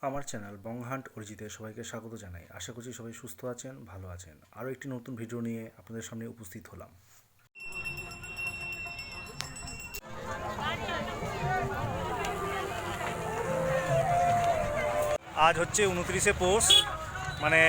আমার চ্যানেল বংহান্ট অরিজিতে সবাইকে স্বাগত জানাই। আশা করছি সবাই সুস্থ আছেন, ভালো আছেন। আরও একটি নতুন ভিডিও নিয়ে আপনাদের সামনে উপস্থিত হলাম। আজ হচ্ছে 29শে পৌষ, মানে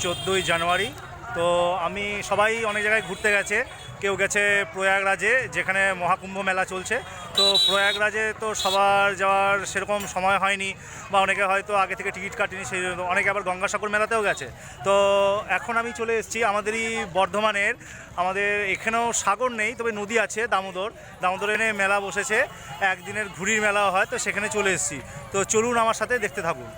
14ই জানুয়ারি। তো আমি সবাই অনেক জায়গায় ঘুরতে গেছে, কেউ গেছে প্রয়াগরাজে যেখানে মহাকুম্ভ মেলা চলছে। তো প্রয়াগরাজে তো সবার যাওয়ার সেরকম সময় হয়নি, বা অনেকে হয়তো আগে থেকে টিকিট কাটেনি, সেই জন্য অনেকে আবার গঙ্গাসাগর মেলাতেও গেছে। তো এখন আমি চলে এসেছি আমাদেরই বর্ধমানের, আমাদের এখানেও সাগর নেই, তবে নদী আছে, দামোদরে মেলা বসেছে, একদিনের ঘুড়ির মেলা হয়, তো সেখানে চলে এসেছি। তো চলুন আমার সাথে দেখতে থাকুন।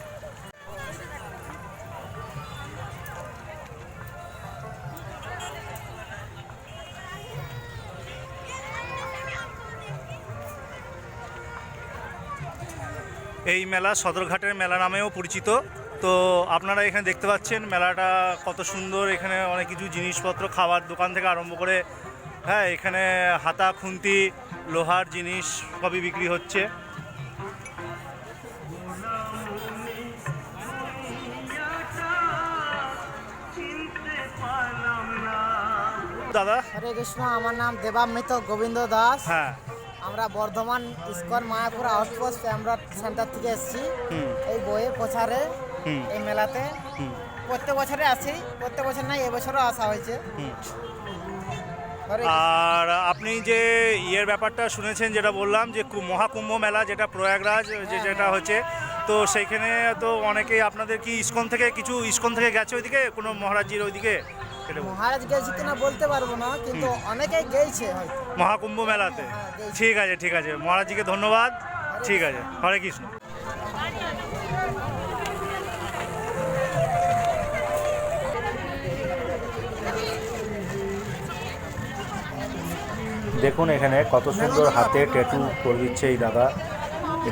এই মেলা সদরঘাটের মেলা নামেও পরিচিত। তো আপনারা এখানে দেখতে পাচ্ছেন মেলাটা কত সুন্দর। এখানে অনেক কিছু জিনিসপত্র, খাবার দোকান থেকে আরম্ভ করে, হ্যাঁ, এখানে হাতা খুন্তি লোহার জিনিস সবই বিক্রি হচ্ছে। দাদা, হরে কৃষ্ণ। আমার নাম দেবামৃত গোবিন্দ দাস। হ্যাঁ, আমরা বর্ধমান ইস্কন মায়াপুর আউটপোস্ট আমরা সেন্টার থেকে এসেছি এই বইয়ে প্রচারে, এই মেলাতে। প্রত্যেক বছরে আসি, প্রত্যেক বছর নাই, এবছরও আসা হয়েছে। আর আপনি যে ইয়ের ব্যাপারটা শুনেছেন, যেটা বললাম যে মহাকুম্ভ মেলা, যেটা প্রয়াগরাজ যেটা হচ্ছে, তো সেইখানে তো অনেকেই আপনাদের কি ইস্কন থেকে গেছে ওইদিকে, কোনো মহারাজজির ওইদিকে? মহারাজ গেছে কিনা বলতে পারবো না, কিন্তু অনেকেই গেছে হয়তো মহাকুম্ভ মেলাতে। ঠিক আছে, ঠিক আছে, মহারাজজিকে ধন্যবাদ। ঠিক আছে, হরে কৃষ্ণ। দেখুন এখানে কত সুন্দর হাতে ট্যাটু করে দিচ্ছে এই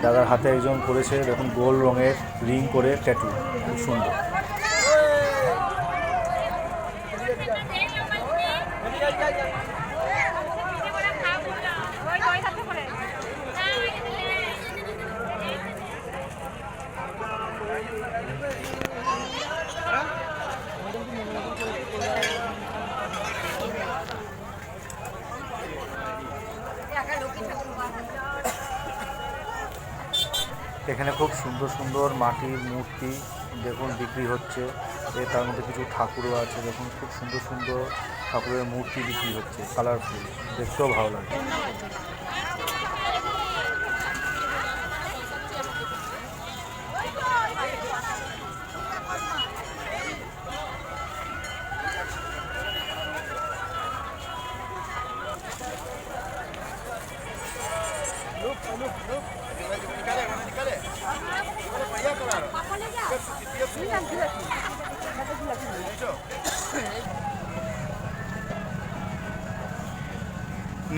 দাদার হাতে একজন করেছে, দেখুন গোল রঙের রিং করে ট্যাটু, খুব সুন্দর। এখানে খুব সুন্দর সুন্দর মাটির মূর্তি দেখুন বিক্রি হচ্ছে। তার মধ্যে কিছু ঠাকুরও আছে, দেখুন খুব সুন্দর সুন্দর ঠাকুরের মূর্তি বিক্রি হচ্ছে, কালারফুল, দেখতেও ভালো লাগে।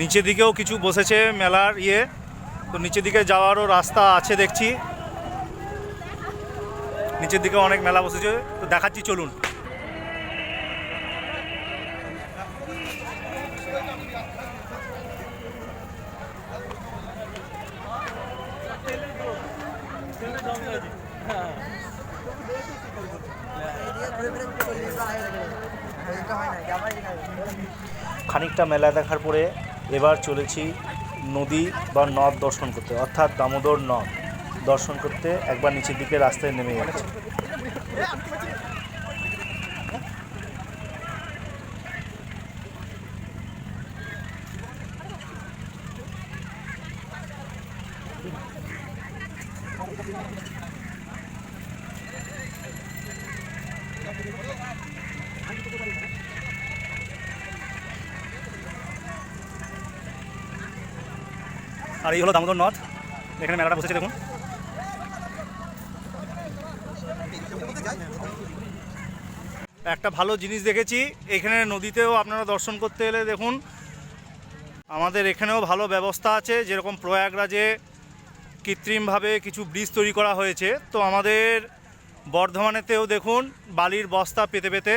নিচের দিকেও কিছু বসেছে মেলার তো নিচের দিকে যাওয়ারও রাস্তা আছে দেখছি, নিচের দিকে অনেক মেলা বসেছে, তো দেখাচ্ছি, চলুন। খানিকটা মেলা দেখার পরে এবার চলেছি নদী বা নদ দর্শন করতে, অর্থাৎ দামোদর নদ দর্শন করতে। একবার নিচের দিকে রাস্তায় নেমে যাচ্ছে। আর এই হলো দামোদর নদ, এখানে মেলাটা বসেছে দেখুন। একটা ভালো জিনিস দেখেছি, এখানে নদীতেও আপনারা দর্শন করতে এলে দেখুন আমাদের এখানেও ভালো ব্যবস্থা আছে। যেরকম প্রয়াগরাজে কৃত্রিমভাবে কিছু ব্রিজ তৈরি করা হয়েছে, তো আমাদের বর্ধমানেতেও দেখুন বালির বস্তা পেতে পেতে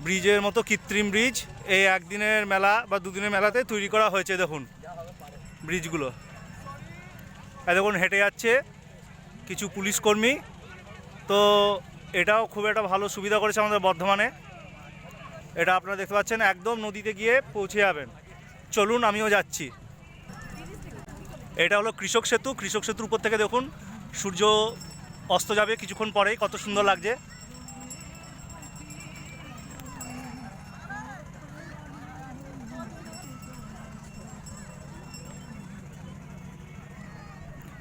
ব্রিজের মতো কৃত্রিম ব্রিজ এই একদিনের মেলা বা দুদিনের মেলাতে তৈরি করা হয়েছে। দেখুন ব্রিজগুলো, দেখুন হেঁটে যাচ্ছে কিছু পুলিশ কর্মী। তো এটাও খুব একটা ভালো সুবিধা করেছে আমাদের বর্ধমানে। এটা আপনারা দেখতে পাচ্ছেন, একদম নদীতে গিয়ে পৌঁছে যাবেন। চলুন, আমিও যাচ্ছি। এটা হলো কৃষক সেতু। কৃষক সেতুর উপর থেকে দেখুন সূর্য অস্ত যাবে কিছুক্ষণ পরেই, কত সুন্দর লাগছে।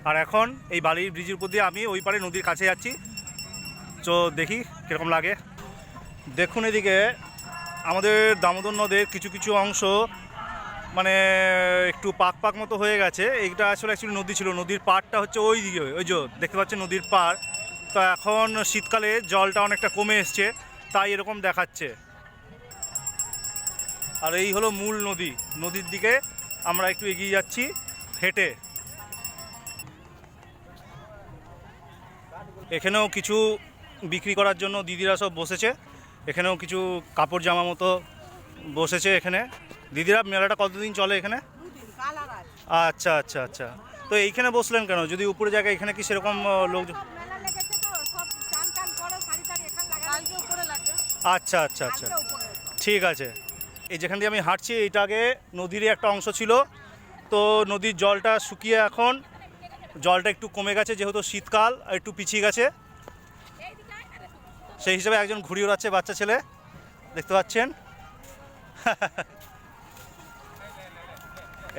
আর এখন এই বালির ব্রিজের উপর দিয়ে আমি ওই পারে নদীর কাছে যাচ্ছি। তো দেখি কীরকম লাগে। দেখুন এদিকে আমাদের দামোদর নদের কিছু কিছু অংশ মানে একটু পাক পাক মতো হয়ে গেছে। এইটা আসলে অ্যাকচুয়ালি নদী ছিল, নদীর পাড়টা হচ্ছে ওই দিকে, ওই যে দেখতে পাচ্ছেন নদীর পাড়। তো এখন শীতকালে জলটা অনেকটা কমে এসছে, তাই এরকম দেখাচ্ছে। আর এই হলো মূল নদী। নদীর দিকে আমরা একটু এগিয়ে যাচ্ছি হেঁটে। এখানেও কিছু বিক্রি করার জন্য দিদিরা সব বসেছে। এখানেও কিছু কাপড় জামা মতো বসেছে এখানে। দিদিরা, মেলাটা কতদিন চলে এখানে? আচ্ছা আচ্ছা আচ্ছা। তো এইখানে বসলেন কেন? যদি উপরে জায়গা, এখানে কি সেরকম লোক? আচ্ছা আচ্ছা আচ্ছা, ঠিক আছে। এই যেখান দিয়ে আমি হাঁটছি, এইটা আগে নদীরই একটা অংশ ছিল। তো নদীর জলটা শুকিয়ে এখন জলটা একটু কমে গেছে, যেহেতু শীতকাল একটু পিছিয়ে গেছে। সেই হিসাবে একজন ঘুড়ি ওড়াচ্ছে, বাচ্চা ছেলে, দেখতে পাচ্ছেন।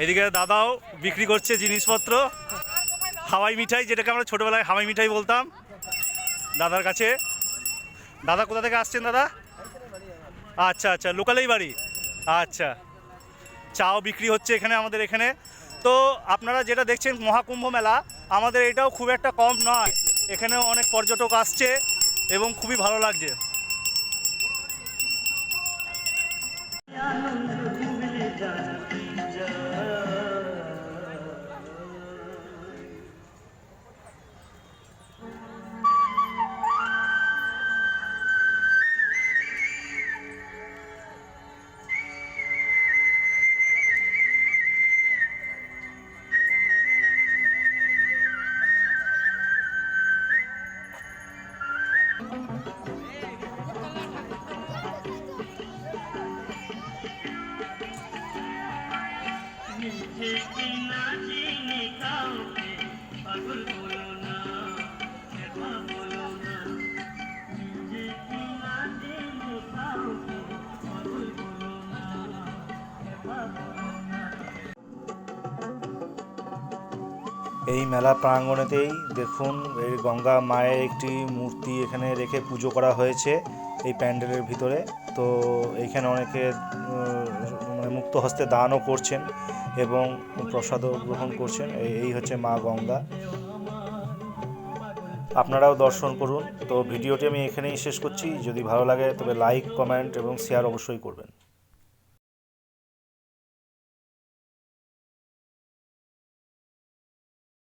এদিকে দাদাও বিক্রি করছে জিনিসপত্র, হাওয়াই মিঠাই, যেটাকে আমরা ছোটোবেলায় হাওয়াই মিঠাই বলতাম। দাদার কাছে। দাদা কোথা থেকে আসছেন দাদা? আচ্ছা আচ্ছা, লোকালেই বাড়ি। আচ্ছা, চাও বিক্রি হচ্ছে এখানে, আমাদের এখানে। তো আপনারা যেটা দেখছেন মহাকুম্ভ মেলা, আমাদের এটাও খুব একটা কম নয়। এখানেও অনেক পর্যটক আসছে এবং খুবই ভালো লাগছে। এই মেলা প্রাঙ্গণেতেই দেখুন এই গঙ্গা মায়ের একটি মূর্তি এখানে রেখে পুজো করা হয়েছে এই প্যান্ডেলের ভিতরে। তো এইখানে অনেকে মানে মুক্ত হস্তে দানও করছেন এবং প্রসাদও গ্রহণ করছেন। এই হচ্ছে মা গঙ্গা, আপনারাও দর্শন করুন। তো ভিডিওটি আমি এখানেই শেষ করছি। যদি ভালো লাগে তবে লাইক, কমেন্ট এবং শেয়ার অবশ্যই করবেন।